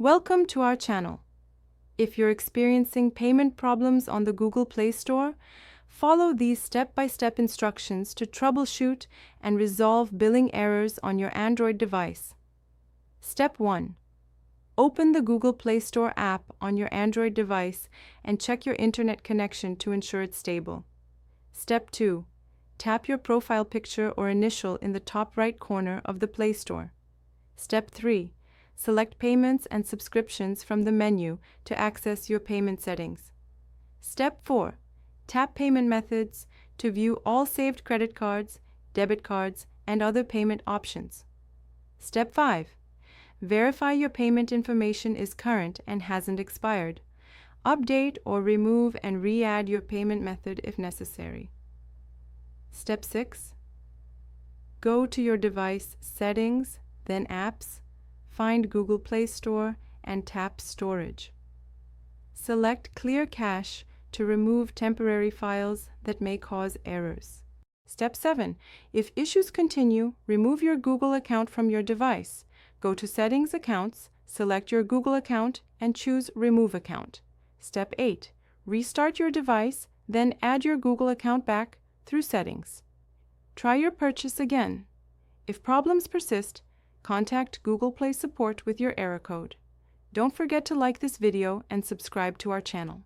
Welcome to our channel. If you're experiencing payment problems on the Google Play Store, follow these step-by-step instructions to troubleshoot and resolve billing errors on your Android device. Step 1. Open the Google Play Store app on your Android device and check your internet connection to ensure it's stable. Step 2. Tap your profile picture or initial in the top right corner of the Play Store. Step 3. Select Payments and Subscriptions from the menu to access your payment settings. Step 4. Tap Payment Methods to view all saved credit cards, debit cards, and other payment options. Step 5. Verify your payment information is current and hasn't expired. Update or remove and re-add your payment method if necessary. Step 6. Go to your device Settings, then Apps, find Google Play Store, and tap Storage. Select Clear Cache to remove temporary files that may cause errors. Step 7. If issues continue, remove your Google account from your device. Go to Settings Accounts, select your Google account, and choose Remove Account. Step 8. Restart your device, then add your Google account back through Settings. Try your purchase again. If problems persist, contact Google Play support with your error code. Don't forget to like this video and subscribe to our channel.